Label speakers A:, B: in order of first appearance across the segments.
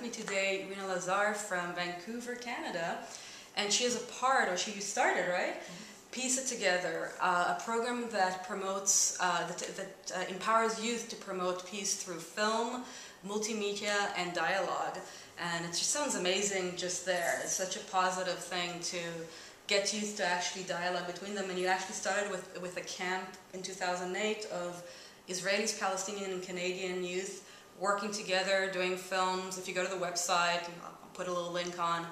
A: me today Reena Lazar from Vancouver, Canada, and she is a part, or she started, right? Piece It Together, a program that promotes, that empowers youth to promote peace through film, multimedia, and dialogue. And it just sounds amazing just there. It's such a positive thing to get youth to actually dialogue between them. And you actually started with a camp in 2008 of Israelis, Palestinian, and Canadian youth working together, doing films. If you go to the website, I'll put a little link on.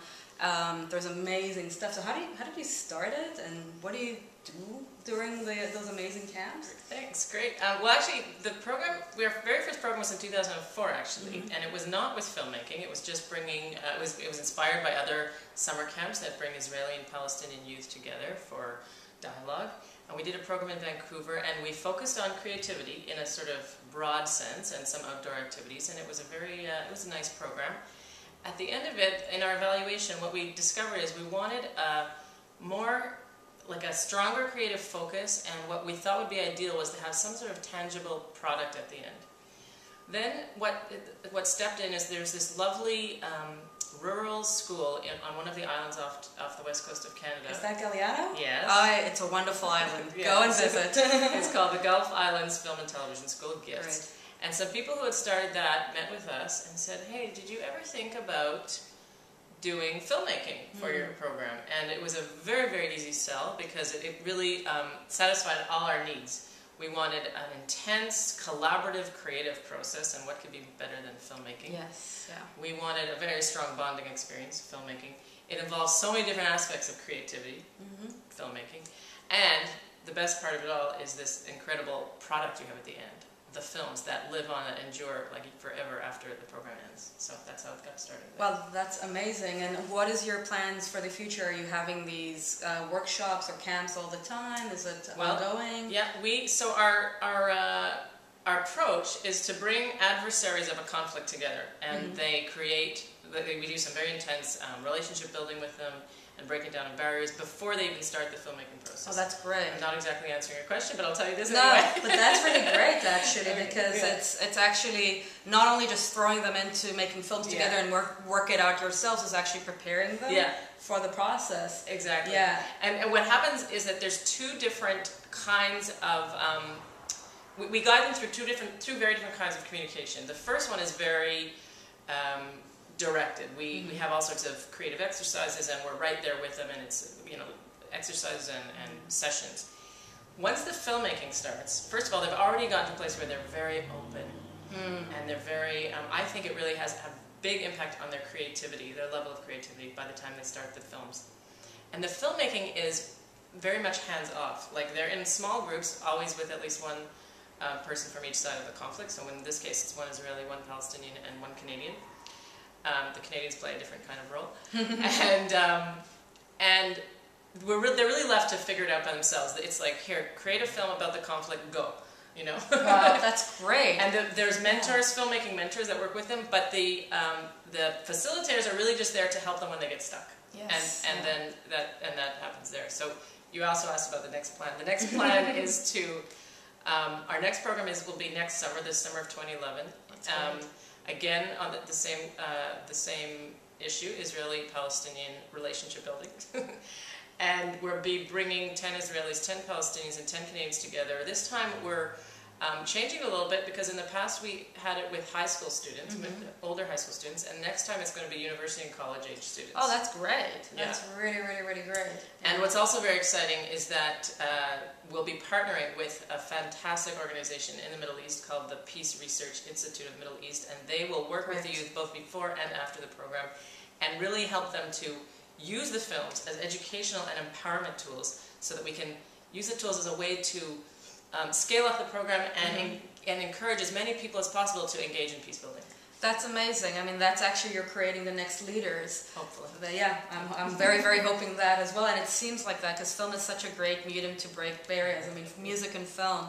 A: There's amazing stuff. So how did you start it, and what do you do during those amazing camps?
B: Thanks, great. Well, actually, the program, our very first program was in 2004, actually, and it was not with filmmaking. It was just bringing. It was inspired by other summer camps that bring Israeli and Palestinian youth together for dialogue. And we did a program in Vancouver, and we focused on creativity in a sort of broad sense and some outdoor activities. And it was a very, it was a nice program. At the end of it, in our evaluation, what we discovered is we wanted a more, like a stronger creative focus, and what we thought would be ideal was to have some sort of tangible product at the end. Then what stepped in is there's this lovely rural school on one of the islands off the west coast of Canada.
A: Is that Galiano?
B: Yes.
A: Oh, it's a wonderful island.
B: Yeah.
A: Go and visit.
B: It's called the Gulf Islands Film and Television School, GIFTS.
A: Right.
B: And some people who had started that met with us and said, hey, did you ever think about doing filmmaking for your program? And it was a very, very easy sell because it really satisfied all our needs. We wanted an intense, collaborative, creative process, and what could be better than filmmaking?
A: Yes, yeah.
B: We wanted a very strong bonding experience, filmmaking. It involves so many different aspects of creativity, filmmaking. And the best part of it all is this incredible product you have at the end. The films that live on and endure like forever after the program ends. So that's how it got started.
A: Well, that's amazing. And what is your plans for the future? Are you having these workshops or camps all the time? Is it ongoing?
B: Yeah, so our approach is to bring adversaries of a conflict together, and we do some very intense relationship building with them and breaking down barriers before they even start the filmmaking process.
A: Oh, that's great.
B: I'm not exactly answering your question, but I'll tell you this
A: anyway.
B: No,
A: but that's really great, actually, because it's actually not only just throwing them into making films together and work it out yourselves, it's actually preparing them for the process.
B: Exactly.
A: Yeah.
B: And what happens is that there's two different kinds of we guide them through two very different kinds of communication. The first one is very directed. We have all sorts of creative exercises, and we're right there with them, and it's exercises and sessions. Once the filmmaking starts, first of all, they've already gotten to a place where they're very open, and they're very. I think it really has a big impact on their creativity, their level of creativity, by the time they start the films. And the filmmaking is very much hands off. Like they're in small groups, always with at least one person from each side of the conflict. So in this case, it's one Israeli, one Palestinian, and one Canadian. The Canadians play a different kind of role, and they're really left to figure it out by themselves. It's like, here, create a film about the conflict, go,
A: Wow, that's great.
B: And there's mentors, filmmaking mentors that work with them, but the facilitators are really just there to help them when they get stuck.
A: Yes.
B: And then that happens there. So you also asked about the next plan. The next plan is to our next program will be next summer, this summer of 2011.
A: That's great.
B: Again, on the same issue, Israeli-Palestinian relationship building. And we'll be bringing 10 Israelis, 10 Palestinians, and 10 Canadians together. This time we're changing a little bit, because in the past we had it with high school students, with older high school students, and next time it's going to be university and college age students.
A: Oh, that's great. That's really, really, really great.
B: And what's also very exciting is that we'll be partnering with a fantastic organization in the Middle East called the Peace Research Institute of Middle East, and they will work with the youth both before and after the program and really help them to use the films as educational and empowerment tools, so that we can use the tools as a way to scale up the program and encourage as many people as possible to engage in peace building.
A: That's amazing. I mean, that's actually, you're creating the next leaders.
B: Hopefully.
A: But yeah, I'm very, very hoping that as well. And it seems like that, because film is such a great medium to break barriers. I mean, music and film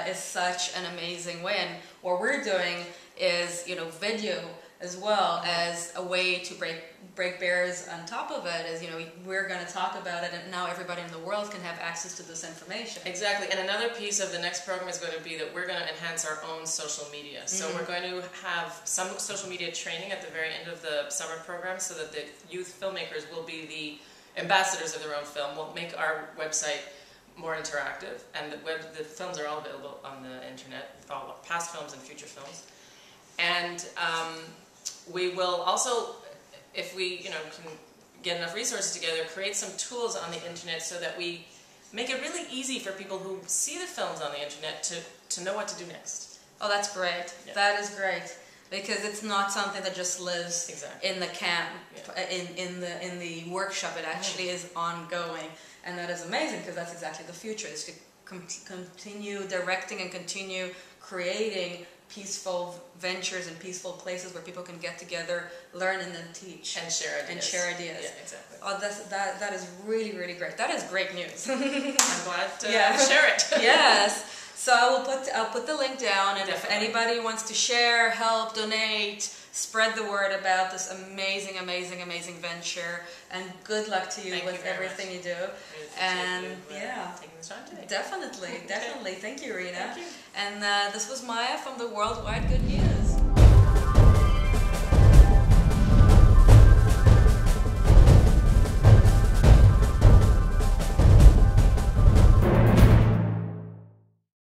A: is such an amazing way. And what we're doing is, video as well as a way to break barriers on top of it. Is, you know, we're going to talk about it, and now everybody in the world can have access to this information.
B: Exactly. And another piece of the next program is going to be that we're going to enhance our own social media. So we're going to have some social media training at the very end of the summer program, so that the youth filmmakers will be the ambassadors of their own film. We'll make our website more interactive, and the films are all available on the internet, all past films and future films. And we will also, if we can get enough resources together, create some tools on the internet so that we make it really easy for people who see the films on the internet to know what to do next.
A: Oh, that's great.
B: Yeah.
A: That is great. Because it's not something that just lives
B: Exactly.
A: in the camp,
B: Yeah.
A: in the workshop. It actually is ongoing, and that is amazing, because that's exactly the future. Is to continue directing and continue creating peaceful ventures and peaceful places where people can get together, learn, and then teach
B: And share ideas.
A: Yeah,
B: exactly.
A: Oh, that is really, really great. That is great news.
B: I'm glad to
A: Yeah.
B: share it.
A: Yes. So I'll put the link down, and
B: Definitely.
A: if anybody wants to share, help, donate, spread the word about this amazing, amazing, amazing venture. And good luck to you
B: Thank
A: with
B: you very
A: everything
B: much.
A: you do.
B: Really appreciate
A: And
B: you,
A: yeah,
B: taking the time today.
A: definitely,
B: Okay.
A: definitely. Thank you, Reena.
B: Thank you.
A: And this was Maya from the Worldwide Good News.